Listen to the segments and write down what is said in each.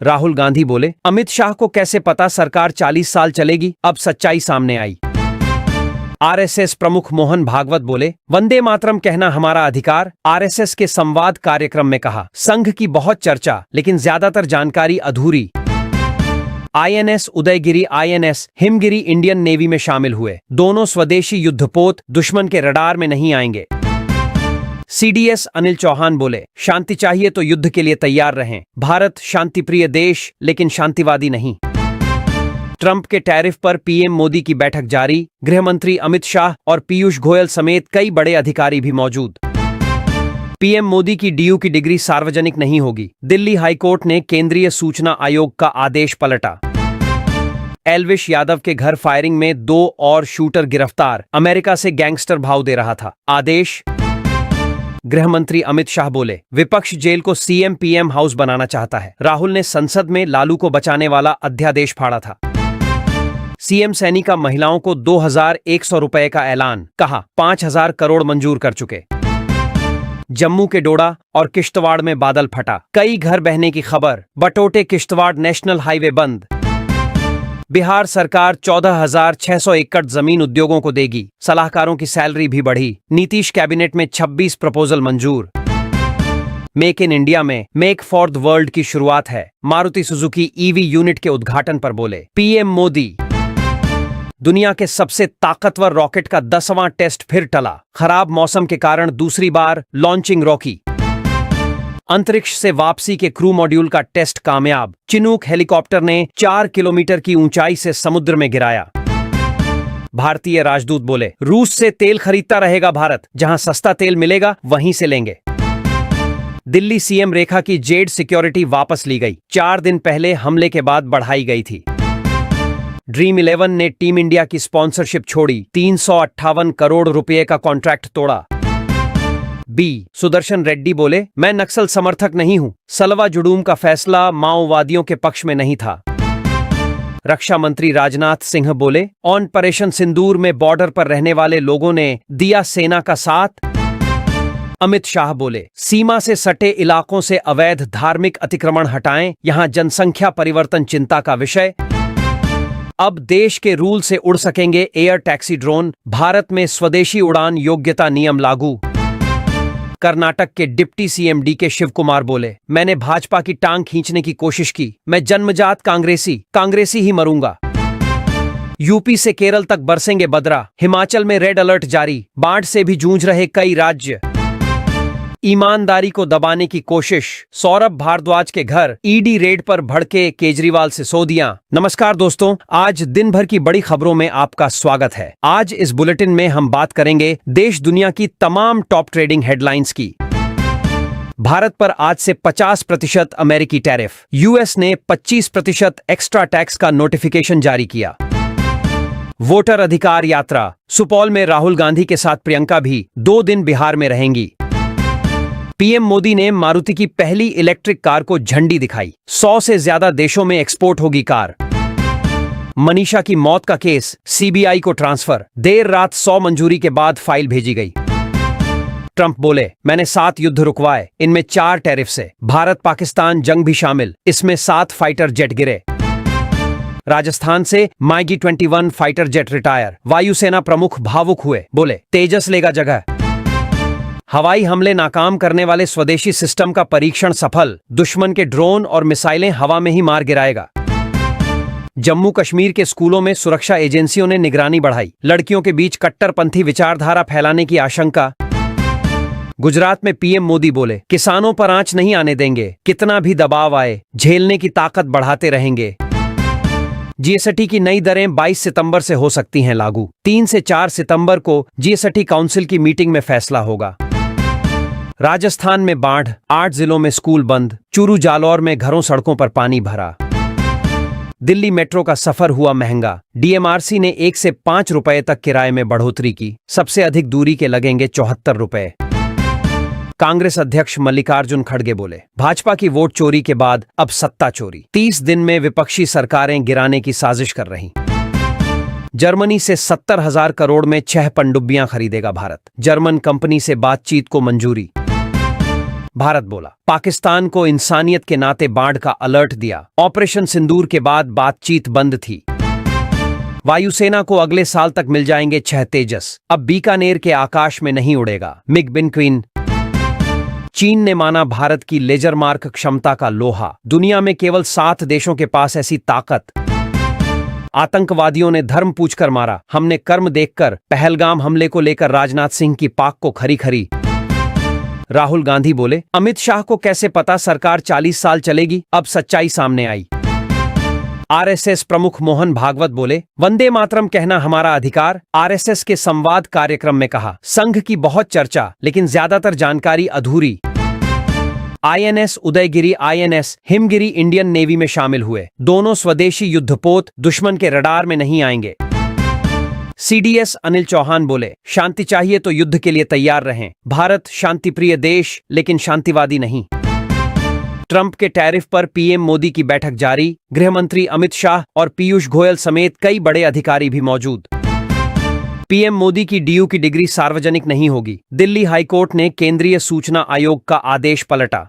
राहुल गांधी बोले, अमित शाह को कैसे पता सरकार 40 साल चलेगी, अब सच्चाई सामने आई। आरएसएस प्रमुख मोहन भागवत बोले, वंदे मातरम कहना हमारा अधिकार। आरएसएस के संवाद कार्यक्रम में कहा, संघ की बहुत चर्चा लेकिन ज्यादातर जानकारी अधूरी। INS Udaygiri, INS Himgiri Indian navy में शामिल हुए। दोनों स्वदेशी युद्धपोत दुश्मन के रडार में नहीं आएंगे। सीडीएस अनिल चौहान बोले, शांति चाहिए तो युद्ध के लिए तैयार रहें। भारत शांतिप्रिय देश लेकिन शांतिवादी नहीं। ट्रंप के टैरिफ पर पीएम मोदी की बैठक जारी। गृहमंत्री अमित शाह और पीयूष गोयल समेत कई बड़े अधिकारी भी मौजूद। पीएम मोदी की डीयू की डिग्री सार्वजनिक नहीं होगी। दिल्ली हाईकोर्ट ने केंद्रीय सूचना आयोग का आदेश पलटा। एल्विश यादव के घर फायरिंग में 2 और शूटर गिरफ्तार। अमेरिका से गैंगस्टर भाव दे रहा था। आदेश। गृहमंत्री अमित शाह बोले, विपक्ष जेल को सीएम पीएम हाउस बनाना चाहता है। राहुल ने संसद में लालू को बचाने वाला अध्यादेश फाड़ा था। सीएम सैनी का महिलाओं को 2100 रुपए का ऐलान। कहा, 5000 करोड़ मंजूर कर चुके। जम्मू के डोडा और किश्तवाड़ में बादल फटा। कई घर बहने की खबर। बटोटे किश्तवाड़ नेशनल हाईवे बंद। बिहार सरकार 14,600 एकड़ जमीन उद्योगों को देगी। सलाहकारों की सैलरी भी बढ़ी। नीतीश कैबिनेट में 26 प्रपोजल मंजूर। मेक इन इंडिया में मेक फॉर द वर्ल्ड की शुरुआत है। मारुति सुजुकी ईवी यूनिट के उद्घाटन पर बोले पीएम मोदी। दुनिया के सबसे ताकतवर रॉकेट का 10वां टेस्ट फिर टला। खराब मौसम के कारण दूसरी बार लॉन्चिंग रोकी। अंतरिक्ष से वापसी के क्रू मॉड्यूल का टेस्ट कामयाब। चिनूक हेलीकॉप्टर ने 4 किलोमीटर की ऊंचाई से समुद्र में गिराया। भारतीय राजदूत बोले, रूस से तेल खरीदता रहेगा भारत। जहां सस्ता तेल मिलेगा वहीं से लेंगे। दिल्ली सीएम रेखा की जेड सिक्योरिटी वापस ली गई। 4 दिन पहले हमले के बाद बढ़ाई गई थी। ड्रीम 11 ने टीम इंडिया की स्पॉन्सरशिप छोड़ी। 358 करोड़ रुपए का कॉन्ट्रैक्ट तोड़ा। बी सुदर्शन रेड्डी बोले, मैं नक्सल समर्थक नहीं हूं। सलवा जुडूम का फैसला माओवादियों के पक्ष में नहीं था। रक्षा मंत्री राजनाथ सिंह बोले, ऑपरेशन सिंदूर में बॉर्डर पर रहने वाले लोगों ने दिया सेना का साथ। अमित शाह बोले, सीमा से सटे इलाकों से अवैध धार्मिक अतिक्रमण हटाएं। यहां जनसंख्या परिवर्तन चिंता का विषय। अब देश के रूल से उड़ सकेंगे एयर टैक्सी ड्रोन। भारत में स्वदेशी उड़ान योग्यता नियम लागू। कर्नाटक के deputy CM DK Shivakumar बोले, मैंने भाजपा की टांग खींचने की कोशिश की। मैं जन्मजात कांग्रेसी ही मरूंगा। यूपी से केरल तक बरसेंगे बदरा। हिमाचल में रेड अलर्ट जारी। बाढ़ से भी जूझ रहे कई राज्य। ईमानदारी को दबाने की कोशिश। सौरभ भारद्वाज के घर ईडी रेड पर भड़के केजरीवाल से सौदियां। नमस्कार दोस्तों, आज दिन भर की बड़ी खबरों में आपका स्वागत है। आज इस बुलेटिन में हम बात करेंगे देश दुनिया की तमाम टॉप ट्रेडिंग हेडलाइंस की। भारत पर आज से 50% अमेरिकी टैरिफ। यूएस ने 25% एक्स्ट्रा टैक्स का नोटिफिकेशन जारी किया। वोटर अधिकार यात्रा। सुपौल में राहुल गांधी के साथ प्रियंका भी 2 दिन बिहार में रहेंगी। पीएम मोदी ने मारुति की पहली इलेक्ट्रिक कार को झंडी दिखाई। 100 से ज्यादा देशों में एक्सपोर्ट होगी कार। मनीषा की मौत का केस सीबीआई को ट्रांसफर। देर रात 100 मंजूरी के बाद फाइल भेजी गई। ट्रंप बोले, मैंने 7 युद्ध रुकवाए, इनमें 4 टैरिफ से। भारत पाकिस्तान जंग भी शामिल, इसमें 7 फाइटर जेट गिरे। राजस्थान से माइगी 21 फाइटर जेट रिटायर। वायुसेना प्रमुख भावुक हुए, बोले तेजस लेगा जगह। हवाई हमले नाकाम करने वाले स्वदेशी सिस्टम का परीक्षण सफल। दुश्मन के ड्रोन और मिसाइलें हवा में ही मार गिराएगा। जम्मू कश्मीर के स्कूलों में सुरक्षा एजेंसियों ने निगरानी बढ़ाई। लड़कियों के बीच कट्टरपंथी विचारधारा फैलाने की आशंका। गुजरात में पीएम मोदी बोले, किसानों पर आंच नहीं आने देंगे। कितना भी दबाव आए, झेलने की ताकत बढ़ाते रहेंगे। जीएसटी की नई दरें 22 सितंबर से हो सकती हैं लागू। 3 से 4 सितंबर को जीएसटी काउंसिल की मीटिंग में फैसला होगा। राजस्थान में बाढ़। 8 जिलों में स्कूल बंद। चूरू जालौर में घरों सड़कों पर पानी भरा। दिल्ली मेट्रो का सफर हुआ महंगा। डीएमआरसी ने 1 से 5 रुपए तक किराए में बढ़ोतरी की। सबसे अधिक दूरी के लगेंगे 74 रुपए। कांग्रेस अध्यक्ष मल्लिकार्जुन खड़गे बोले, भाजपा की वोट चोरी के बाद अब सत्ता चोरी। 30 दिन में विपक्षी सरकारें गिराने की साजिश कर रही। जर्मनी से 70,000 करोड़ में 6 पनडुब्बियां खरीदेगा भारत। जर्मन कंपनी से बातचीत को मंजूरी। भारत बोला। पाकिस्तान को इंसानियत के नाते बाढ़ का अलर्ट दिया। ऑपरेशन सिंदूर के बाद बातचीत बंद थी। वायुसेना को अगले साल तक मिल जाएंगे 6 तेजस। अब बीकानेर के आकाश में नहीं उड़ेगा मिग बिन क्वीन। चीन ने माना भारत की लेजर मार्क क्षमता का लोहा। दुनिया में केवल 7 देशों के पास ऐसी ताकत। आतंकवादियों ने धर्म पूछकर मारा, हमने कर्म देखकर। पहलगाम हमले को लेकर राजनाथ सिंह की पाक को खरी खरी। राहुल गांधी बोले, अमित शाह को कैसे पता सरकार 40 साल चलेगी, अब सच्चाई सामने आई। आरएसएस प्रमुख मोहन भागवत बोले, वंदे मातरम कहना हमारा अधिकार। आरएसएस के संवाद कार्यक्रम में कहा, संघ की बहुत चर्चा लेकिन ज्यादातर जानकारी अधूरी। INS Udaygiri INS Himgiri Indian navy में शामिल हुए। दोनों स्वदेशी युद्धपोत दुश्मन के रडार में नहीं आएंगे। सीडीएस अनिल चौहान बोले, शांति चाहिए तो युद्ध के लिए तैयार रहें। भारत शांतिप्रिय देश लेकिन शांतिवादी नहीं। ट्रंप के टैरिफ पर पीएम मोदी की बैठक जारी। गृहमंत्री अमित शाह और पीयूष गोयल समेत कई बड़े अधिकारी भी मौजूद। पीएम मोदी की डीयू की डिग्री सार्वजनिक नहीं होगी। दिल्ली हाईकोर्ट ने केंद्रीय सूचना आयोग का आदेश पलटा।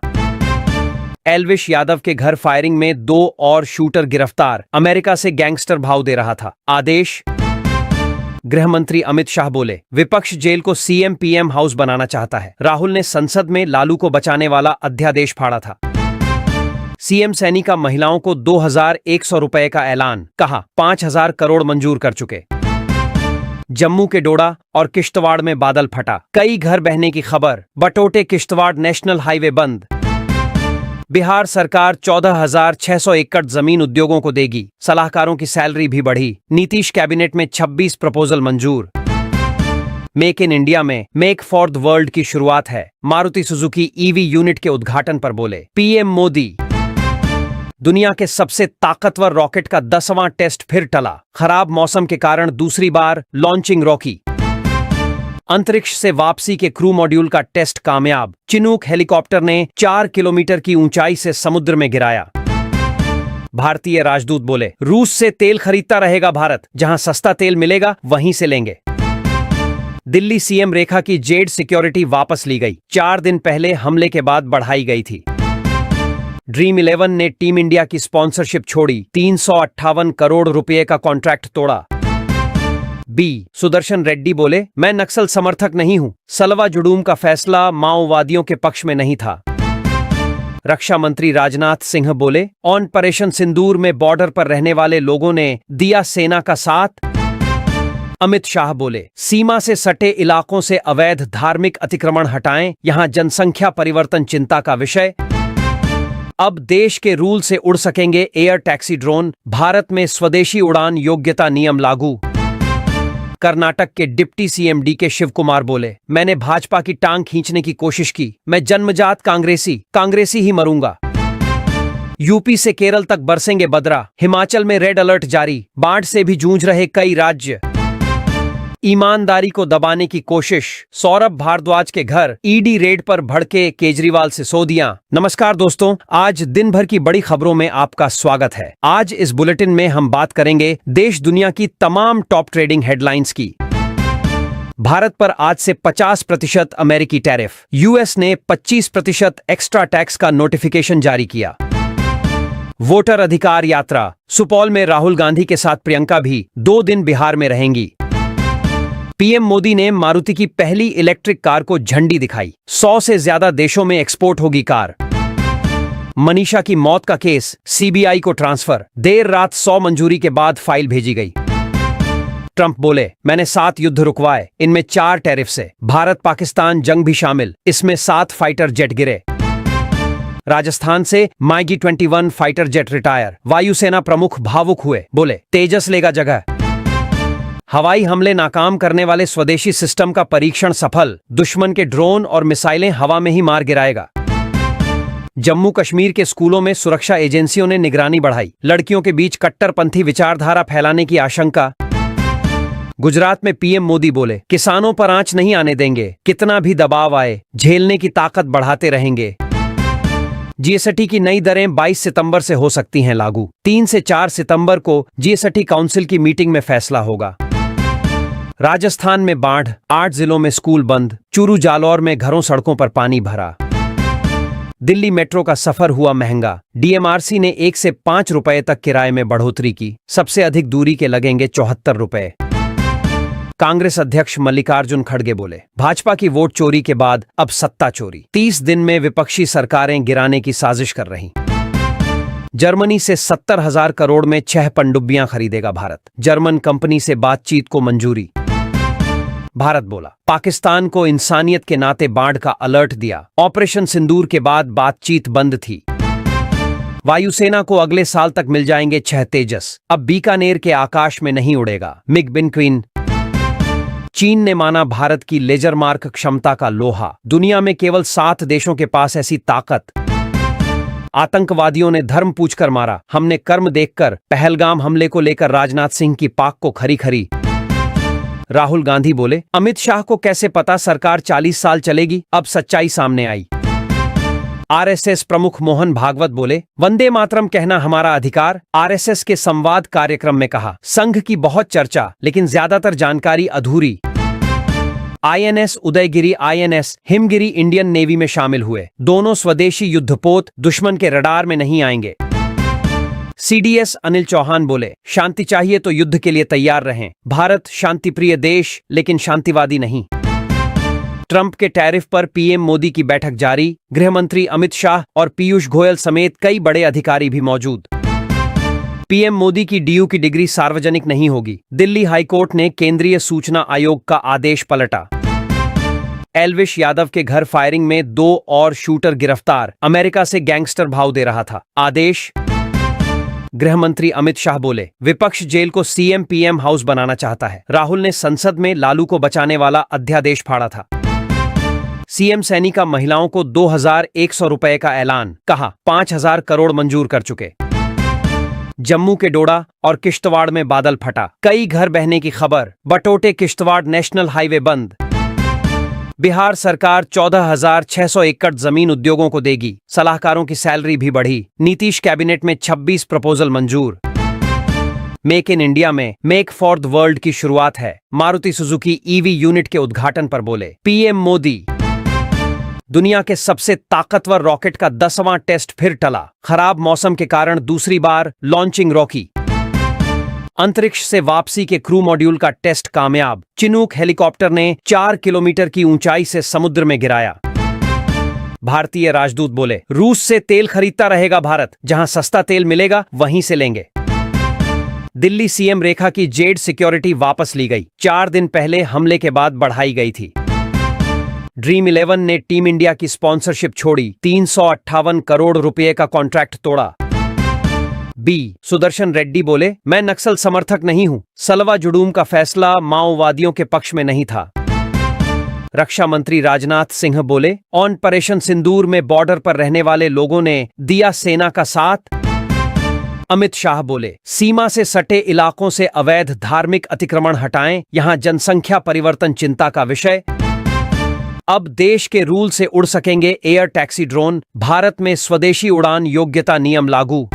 एल्विश यादव के घर फायरिंग में 2 और शूटर गिरफ्तार। अमेरिका से गैंगस्टर भाव दे रहा था। आदेश। गृहमंत्री अमित शाह बोले, विपक्ष जेल को सीएम पीएम हाउस बनाना चाहता है। राहुल ने संसद में लालू को बचाने वाला अध्यादेश फाड़ा था। सीएम सैनी का महिलाओं को 2100 रुपए का ऐलान। कहा, 5000 करोड़ मंजूर कर चुके। जम्मू के डोडा और किश्तवाड़ में बादल फटा। कई घर बहने की खबर। बटोटे किश्तवाड़ नेशनल हाईवे बंद। बिहार सरकार 14,600 एकड़ जमीन उद्योगों को देगी। सलाहकारों की सैलरी भी बढ़ी। नीतीश कैबिनेट में 26 प्रपोजल मंजूर। मेक इन इंडिया में मेक फॉर द वर्ल्ड की शुरुआत है। मारुति सुजुकी ईवी यूनिट के उद्घाटन पर बोले पीएम मोदी। दुनिया के सबसे ताकतवर रॉकेट का 10वां टेस्ट फिर टला। खराब मौसम के कारण दूसरी बार लॉन्चिंग रोकी। अंतरिक्ष से वापसी के क्रू मॉड्यूल का टेस्ट कामयाब। चिनूक हेलीकॉप्टर ने 4 किलोमीटर की ऊंचाई से समुद्र में गिराया। भारतीय राजदूत बोले, रूस से तेल खरीदता रहेगा भारत। जहां सस्ता तेल मिलेगा वहीं से लेंगे। दिल्ली सीएम रेखा की जेड सिक्योरिटी वापस ली गई। 4 दिन पहले हमले के बाद बढ़ाई गई थी। ड्रीम 11 ने टीम इंडिया की स्पॉन्सरशिप छोड़ी। 358 करोड़ रुपए का कॉन्ट्रैक्ट तोड़ा। बी सुदर्शन रेड्डी बोले, मैं नक्सल समर्थक नहीं हूं। सलवा जुडूम का फैसला माओवादियों के पक्ष में नहीं था। रक्षा मंत्री राजनाथ सिंह बोले, ऑपरेशन सिंदूर में बॉर्डर पर रहने वाले लोगों ने दिया सेना का साथ। अमित शाह बोले, सीमा से सटे इलाकों से अवैध धार्मिक अतिक्रमण हटाएं। यहां जनसंख्या परिवर्तन चिंता का विषय। अब देश के रूल से उड़ सकेंगे एयर टैक्सी ड्रोन। भारत में स्वदेशी उड़ान योग्यता नियम लागू। कर्नाटक के deputy CM DK Shivakumar बोले, मैंने भाजपा की टांग खींचने की कोशिश की। मैं जन्मजात कांग्रेसी ही मरूंगा। यूपी से केरल तक बरसेंगे बदरा। हिमाचल में रेड अलर्ट जारी। बाढ़ से भी जूझ रहे कई राज्य। ईमानदारी को दबाने की कोशिश। सौरभ भारद्वाज के घर ईडी रेड पर भड़के केजरीवाल से सौदियां। नमस्कार दोस्तों, आज दिन भर की बड़ी खबरों में आपका स्वागत है। आज इस बुलेटिन में हम बात करेंगे देश दुनिया की तमाम टॉप ट्रेडिंग हेडलाइंस की। भारत पर आज से 50% अमेरिकी टैरिफ। यूएस ने 25% एक्स्ट्रा टैक्स का नोटिफिकेशन जारी किया। वोटर अधिकार यात्रा। सुपौल में राहुल गांधी के साथ प्रियंका भी 2 दिन बिहार में रहेंगी। पीएम मोदी ने मारुति की पहली इलेक्ट्रिक कार को झंडी दिखाई। 100 से ज्यादा देशों में एक्सपोर्ट होगी कार। मनीषा की मौत का केस सीबीआई को ट्रांसफर। देर रात 100 मंजूरी के बाद फाइल भेजी गई। ट्रंप बोले, मैंने 7 युद्ध रुकवाए, इनमें 4 टैरिफ से। भारत पाकिस्तान जंग भी शामिल, इसमें 7 फाइटर जेट गिरे। राजस्थान से माइगी 21 फाइटर जेट रिटायर। वायुसेना प्रमुख भावुक हुए, बोले तेजस लेगा जगह। हवाई हमले नाकाम करने वाले स्वदेशी सिस्टम का परीक्षण सफल। दुश्मन के ड्रोन और मिसाइलें हवा में ही मार गिराएगा। जम्मू कश्मीर के स्कूलों में सुरक्षा एजेंसियों ने निगरानी बढ़ाई। लड़कियों के बीच कट्टरपंथी विचारधारा फैलाने की आशंका। गुजरात में पीएम मोदी बोले, किसानों पर आंच नहीं आने देंगे। कितना भी दबाव आए, झेलने की ताकत बढ़ाते रहेंगे। जीएसटी की नई दरें 22 सितंबर से हो सकती हैं लागू। 3 से 4 सितंबर को जीएसटी काउंसिल की मीटिंग में फैसला होगा। राजस्थान में बाढ़, 8 जिलों में स्कूल बंद। चूरू जालौर में घरों सड़कों पर पानी भरा। दिल्ली मेट्रो का सफर हुआ महंगा, डीएमआरसी ने 1 से 5 रुपए तक किराए में बढ़ोतरी की, सबसे अधिक दूरी के लगेंगे 74 रुपए। कांग्रेस अध्यक्ष मल्लिकार्जुन खड़गे बोले, भाजपा की वोट चोरी के बाद अब सत्ता चोरी, 30 दिन में विपक्षी सरकारें गिराने की साजिश कर रही। जर्मनी से 70,000 करोड़ में 6 पनडुब्बियां खरीदेगा भारत, जर्मन कंपनी से बातचीत को मंजूरी। भारत बोला, पाकिस्तान को इंसानियत के नाते बाढ़ का अलर्ट दिया, ऑपरेशन सिंदूर के बाद बातचीत बंद थी। वायुसेना को अगले साल तक मिल जाएंगे 6 तेजस, अब बीकानेर के आकाश में नहीं उड़ेगा मिग बिन क्वीन। चीन ने माना भारत की लेजर मार्क क्षमता का लोहा, दुनिया में केवल 7 देशों के पास ऐसी ताकत। आतंकवादियों ने धर्म पूछकर मारा, हमने कर्म देखकर, पहलगाम हमले को लेकर राजनाथ सिंह की पाक को खरी खरी। राहुल गांधी बोले, अमित शाह को कैसे पता सरकार 40 साल चलेगी, अब सच्चाई सामने आई। आरएसएस प्रमुख मोहन भागवत बोले, वंदे मातरम कहना हमारा अधिकार, आरएसएस के संवाद कार्यक्रम में कहा, संघ की बहुत चर्चा लेकिन ज्यादातर जानकारी अधूरी। INS Udaygiri INS Himgiri Indian navy में शामिल हुए, दोनों स्वदेशी युद्धपोत दुश्मन के रडार में नहीं आएंगे। सीडीएस अनिल चौहान बोले, शांति चाहिए तो युद्ध के लिए तैयार रहें, भारत शांतिप्रिय देश लेकिन शांतिवादी नहीं। ट्रंप के टैरिफ पर पीएम मोदी की बैठक जारी, गृहमंत्री अमित शाह और पीयूष गोयल समेत कई बड़े अधिकारी भी मौजूद। पीएम मोदी की डीयू की डिग्री सार्वजनिक नहीं होगी, दिल्ली हाईकोर्ट ने केंद्रीय सूचना आयोग का आदेश पलटा। एल्विश यादव के घर फायरिंग में 2 और शूटर गिरफ्तार, अमेरिका से गैंगस्टर भाव दे रहा था, आदेश। गृहमंत्री अमित शाह बोले, विपक्ष जेल को सीएम पीएम हाउस बनाना चाहता है, राहुल ने संसद में लालू को बचाने वाला अध्यादेश फाड़ा था। सीएम सैनी का महिलाओं को 2,100 रुपए का ऐलान, कहा 5,000 करोड़ मंजूर कर चुके। जम्मू के डोडा और किश्तवाड़ में बादल फटा, कई घर बहने की खबर, बटोटे किश्तवाड़ नेशनल हाईवे बंद। बिहार सरकार 14,600 एकड़ जमीन उद्योगों को देगी, सलाहकारों की सैलरी भी बढ़ी, नीतीश कैबिनेट में 26 प्रपोजल मंजूर। मेक इन इंडिया में मेक फॉर द वर्ल्ड की शुरुआत है, मारुति सुजुकी ईवी यूनिट के उद्घाटन पर बोले पीएम मोदी। दुनिया के सबसे ताकतवर रॉकेट का 10वां टेस्ट फिर टला, खराब मौसम के कारण दूसरी बार लॉन्चिंग रोकी। अंतरिक्ष से वापसी के क्रू मॉड्यूल का टेस्ट कामयाब, चिनूक हेलीकॉप्टर ने 4 किलोमीटर की ऊंचाई से समुद्र में गिराया। भारतीय राजदूत बोले, रूस से तेल खरीदता रहेगा भारत, जहां सस्ता तेल मिलेगा वहीं से लेंगे। दिल्ली सीएम रेखा की जेड सिक्योरिटी वापस ली गई, 4 दिन पहले हमले के बाद बढ़ाई गई थी। ड्रीम 11 ने टीम इंडिया की स्पॉन्सरशिप छोड़ी, 358 करोड़ रुपए का कॉन्ट्रैक्ट तोड़ा। बी सुदर्शन रेड्डी बोले, मैं नक्सल समर्थक नहीं हूं, सलवा जुडूम का फैसला माओवादियों के पक्ष में नहीं था। रक्षा मंत्री राजनाथ सिंह बोले, ऑपरेशन सिंदूर में बॉर्डर पर रहने वाले लोगों ने दिया सेना का साथ। अमित शाह बोले, सीमा से सटे इलाकों से अवैध धार्मिक अतिक्रमण हटाएं, यहां जनसंख्या परिवर्तन चिंता का विषय। अब देश के रूल से उड़ सकेंगे एयर टैक्सी ड्रोन, भारत में स्वदेशी उड़ान योग्यता नियम लागू।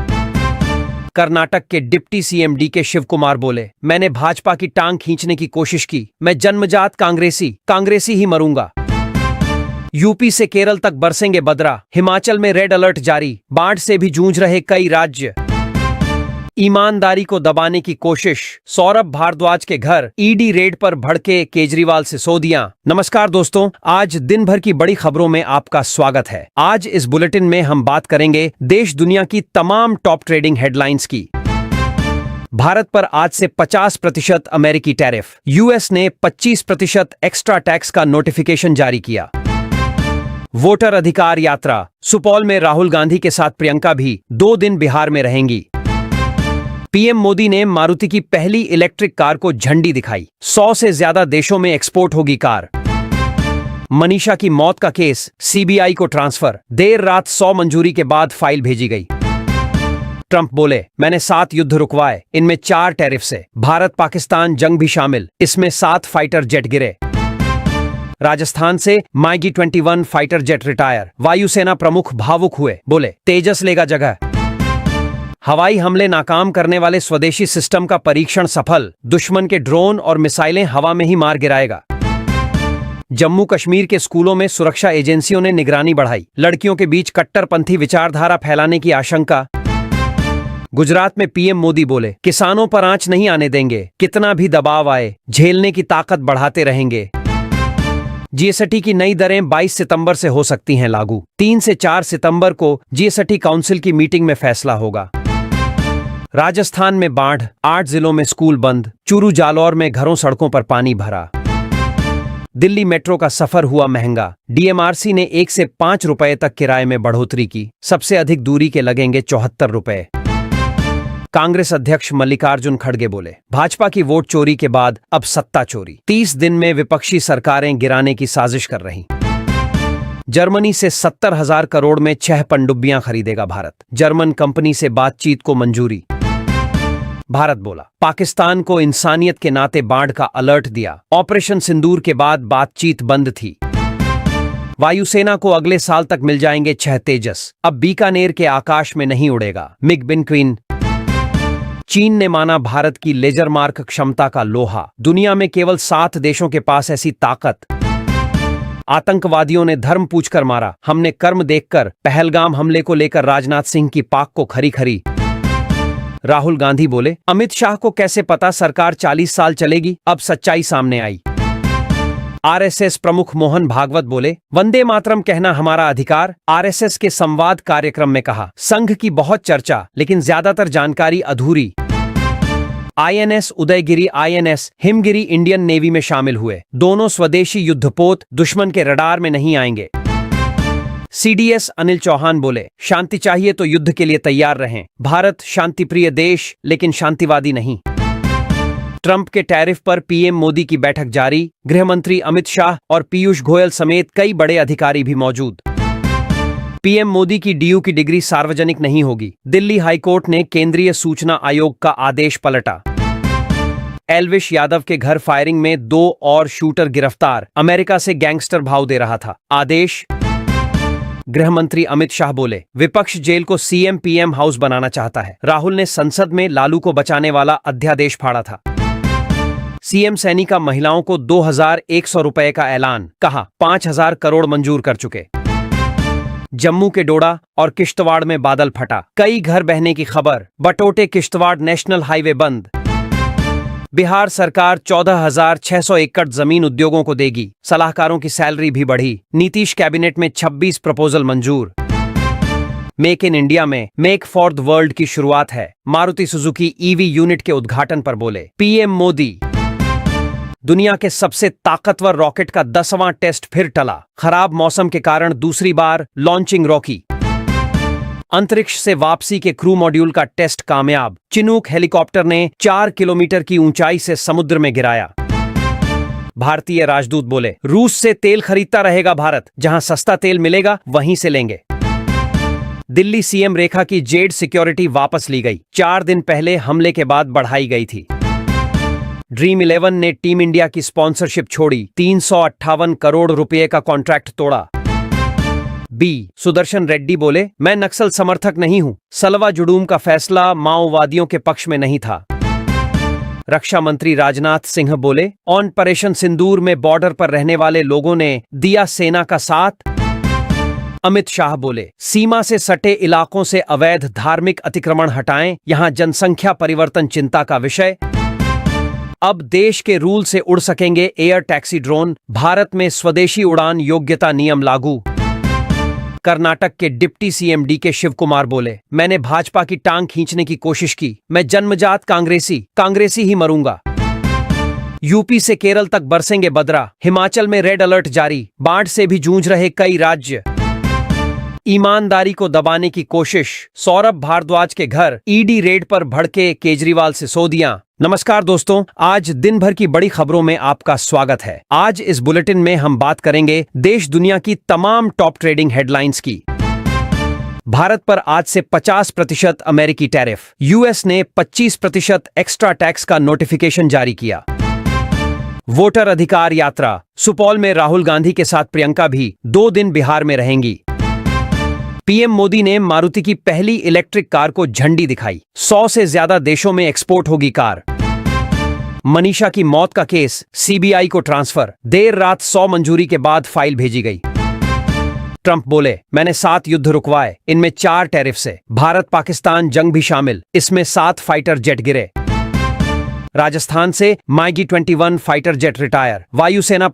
कर्नाटक के deputy CM DK Shivakumar बोले, मैंने भाजपा की टांग खींचने की कोशिश की, मैं जन्मजात कांग्रेसी ही मरूंगा। यूपी से केरल तक बरसेंगे बदरा, हिमाचल में रेड अलर्ट जारी, बाढ़ से भी जूझ रहे कई राज्य। ईमानदारी को दबाने की कोशिश, सौरभ भारद्वाज के घर ईडी रेड पर भड़के केजरीवाल सिसोदिया। नमस्कार दोस्तों, आज दिन भर की बड़ी खबरों में आपका स्वागत है। आज इस बुलेटिन में हम बात करेंगे देश दुनिया की तमाम टॉप ट्रेडिंग हेडलाइंस की। भारत पर आज से 50% अमेरिकी टैरिफ, यूएस ने 25% एक्स्ट्रा टैक्स का नोटिफिकेशन जारी किया। वोटर अधिकार यात्रा, सुपौल में राहुल गांधी के साथ प्रियंका भी 2 दिन बिहार में रहेंगी। पीएम मोदी ने मारुति की पहली इलेक्ट्रिक कार को झंडी दिखाई, 100 से ज्यादा देशों में एक्सपोर्ट होगी कार। मनीषा की मौत का केस सीबीआई को ट्रांसफर, देर रात 100 मंजूरी के बाद फाइल भेजी गई। ट्रंप बोले, मैंने 7 युद्ध रुकवाए, इनमें 4 टैरिफ से, भारत पाकिस्तान जंग भी शामिल, इसमें 7 फाइटर जेट गिरे। राजस्थान से माइगी 21 फाइटर जेट रिटायर, वायुसेना प्रमुख भावुक हुए, बोले तेजस लेगा जगह। हवाई हमले नाकाम करने वाले स्वदेशी सिस्टम का परीक्षण सफल, दुश्मन के ड्रोन और मिसाइलें हवा में ही मार गिराएगा। जम्मू कश्मीर के स्कूलों में सुरक्षा एजेंसियों ने निगरानी बढ़ाई। लड़कियों के बीच कट्टरपंथी विचारधारा फैलाने की आशंका। गुजरात में पीएम मोदी बोले, किसानों पर आंच नहीं आने देंगे, कितना भी दबाव आए झेलने की ताकत बढ़ाते रहेंगे। जीएसटी की नई दरें 22 सितंबर से हो सकती हैं लागू। 3 से 4 सितंबर को जीएसटी काउंसिल की मीटिंग में फैसला होगा। राजस्थान में बाढ़, 8 जिलों में स्कूल बंद। चूरू जालौर में घरों सड़कों पर पानी भरा। दिल्ली मेट्रो का सफर हुआ महंगा। डीएमआरसी ने 1 से 5 रुपए तक किराए में बढ़ोतरी की। सबसे अधिक दूरी के लगेंगे 74 रुपए। कांग्रेस अध्यक्ष मल्लिकार्जुन खड़गे बोले, भाजपा की वोट चोरी के बाद अब सत्ता चोरी। 30 दिन में विपक्षी सरकारें गिराने की साजिश कर रही। जर्मनी से 70,000 करोड़ में 6 पनडुब्बियां खरीदेगा भारत। जर्मन कंपनी से बातचीत को मंजूरी। भारत बोला, पाकिस्तान को इंसानियत के नाते बाढ़ का अलर्ट दिया। ऑपरेशन सिंदूर के बाद बातचीत बंद थी। वायुसेना को अगले साल तक मिल जाएंगे 6 तेजस। अब बीकानेर के आकाश में नहीं उड़ेगा मिग बिन क्वीन। चीन ने माना भारत की लेजर मार्क क्षमता का लोहा। दुनिया में केवल 7 देशों के पास ऐसी ताकत। आतंकवादियों ने धर्म पूछकर मारा, हमने कर्म देखकर। पहलगाम हमले को लेकर राजनाथ सिंह की पाक को खरी खरी। राहुल गांधी बोले, अमित शाह को कैसे पता सरकार 40 साल चलेगी, अब सच्चाई सामने आई। आरएसएस प्रमुख मोहन भागवत बोले, वंदे मातरम कहना हमारा अधिकार। आरएसएस के संवाद कार्यक्रम में कहा, संघ की बहुत चर्चा लेकिन ज्यादातर जानकारी अधूरी। INS Udaygiri, INS Himgiri Indian navy में शामिल हुए। दोनों स्वदेशी युद्धपोत दुश्मन के रडार में नहीं आएंगे। सीडीएस अनिल चौहान बोले, शांति चाहिए तो युद्ध के लिए तैयार रहें। भारत शांतिप्रिय देश लेकिन शांतिवादी नहीं। ट्रंप के टैरिफ पर पीएम मोदी की बैठक जारी। गृहमंत्री अमित शाह और पीयूष गोयल समेत कई बड़े अधिकारी भी मौजूद। पीएम मोदी की डीयू की डिग्री सार्वजनिक नहीं होगी। दिल्ली हाईकोर्ट ने केंद्रीय सूचना आयोग का आदेश पलटा। एल्विश यादव के घर फायरिंग में 2 और शूटर गिरफ्तार। अमेरिका से गैंगस्टर भाव दे रहा था। आदेश। गृहमंत्री अमित शाह बोले, विपक्ष जेल को सीएम पीएम हाउस बनाना चाहता है। राहुल ने संसद में लालू को बचाने वाला अध्यादेश फाड़ा था। सीएम सैनी का महिलाओं को 2,100 रुपए का ऐलान। कहा, 5,000 करोड़ मंजूर कर चुके। जम्मू के डोडा और किश्तवाड़ में बादल फटा। कई घर बहने की खबर। बटोटे किश्तवाड़ नेशनल हाईवे बंद। बिहार सरकार 14,600 एकड़ जमीन उद्योगों को देगी। सलाहकारों की सैलरी भी बढ़ी। नीतीश कैबिनेट में 26 प्रपोजल मंजूर। मेक इन इंडिया में मेक फॉर द वर्ल्ड की शुरुआत है। मारुति सुजुकी ईवी यूनिट के उद्घाटन पर बोले पीएम मोदी। दुनिया के सबसे ताकतवर रॉकेट का 10वां टेस्ट फिर टला। खराब मौसम के कारण दूसरी बार लॉन्चिंग रोकी। अंतरिक्ष से वापसी के क्रू मॉड्यूल का टेस्ट कामयाब। चिनूक हेलीकॉप्टर ने 4 किलोमीटर की ऊंचाई से समुद्र में गिराया। भारतीय राजदूत बोले, रूस से तेल खरीदता रहेगा भारत। जहां सस्ता तेल मिलेगा वहीं से लेंगे। दिल्ली सीएम रेखा की जेड सिक्योरिटी वापस ली गई। 4 दिन पहले हमले के बाद बढ़ाई गई थी। ड्रीम 11 ने टीम इंडिया की स्पॉन्सरशिप छोड़ी। 358 करोड़ रुपए का कॉन्ट्रैक्ट तोड़ा। बी सुदर्शन रेड्डी बोले, मैं नक्सल समर्थक नहीं हूं। सलवा जुडूम का फैसला माओवादियों के पक्ष में नहीं था। रक्षा मंत्री राजनाथ सिंह बोले, ऑपरेशन सिंदूर में बॉर्डर पर रहने वाले लोगों ने दिया सेना का साथ। अमित शाह बोले, सीमा से सटे इलाकों से अवैध धार्मिक अतिक्रमण हटाएं। यहां जनसंख्या परिवर्तन चिंता का विषय। अब देश के रूल से उड़ सकेंगे एयर टैक्सी ड्रोन। भारत में स्वदेशी उड़ान योग्यता नियम लागू। कर्नाटक के deputy CM DK Shivakumar बोले, मैंने भाजपा की टांग खींचने की कोशिश की। मैं जन्मजात कांग्रेसी ही मरूंगा। यूपी से केरल तक बरसेंगे बदरा। हिमाचल में रेड अलर्ट जारी। बाढ़ से भी जूझ रहे कई राज्य। ईमानदारी को दबाने की कोशिश। सौरभ भारद्वाज के घर ईडी रेड पर भड़के केजरीवाल सिसोदियां। नमस्कार दोस्तों, आज दिन भर की बड़ी खबरों में आपका स्वागत है। आज इस बुलेटिन में हम बात करेंगे देश दुनिया की तमाम टॉप ट्रेडिंग हेडलाइंस की। भारत पर आज से 50% अमेरिकी टैरिफ। यूएस ने 25% एक्स्ट्रा टैक्स का नोटिफिकेशन जारी किया। वोटर अधिकार यात्रा। सुपौल में राहुल गांधी के साथ प्रियंका भी 2 दिन बिहार में रहेंगी। पीएम मोदी ने मारुति की पहली इलेक्ट्रिक कार को झंडी दिखाई। 100 से ज्यादा देशों में एक्सपोर्ट होगी कार। मनीषा की मौत का केस सीबीआई को ट्रांसफर, देर रात 100 मंजूरी के बाद फाइल भेजी गई। ट्रंप बोले, मैंने 7 युद्ध रुकवाए, इनमें 4 टैरिफ से, भारत पाकिस्तान जंग भी शामिल, इसमें 7 फाइटर जेट गिरे। राजस्थान से माइगी 21 फाइटर जेट रिटायर, वायुसेना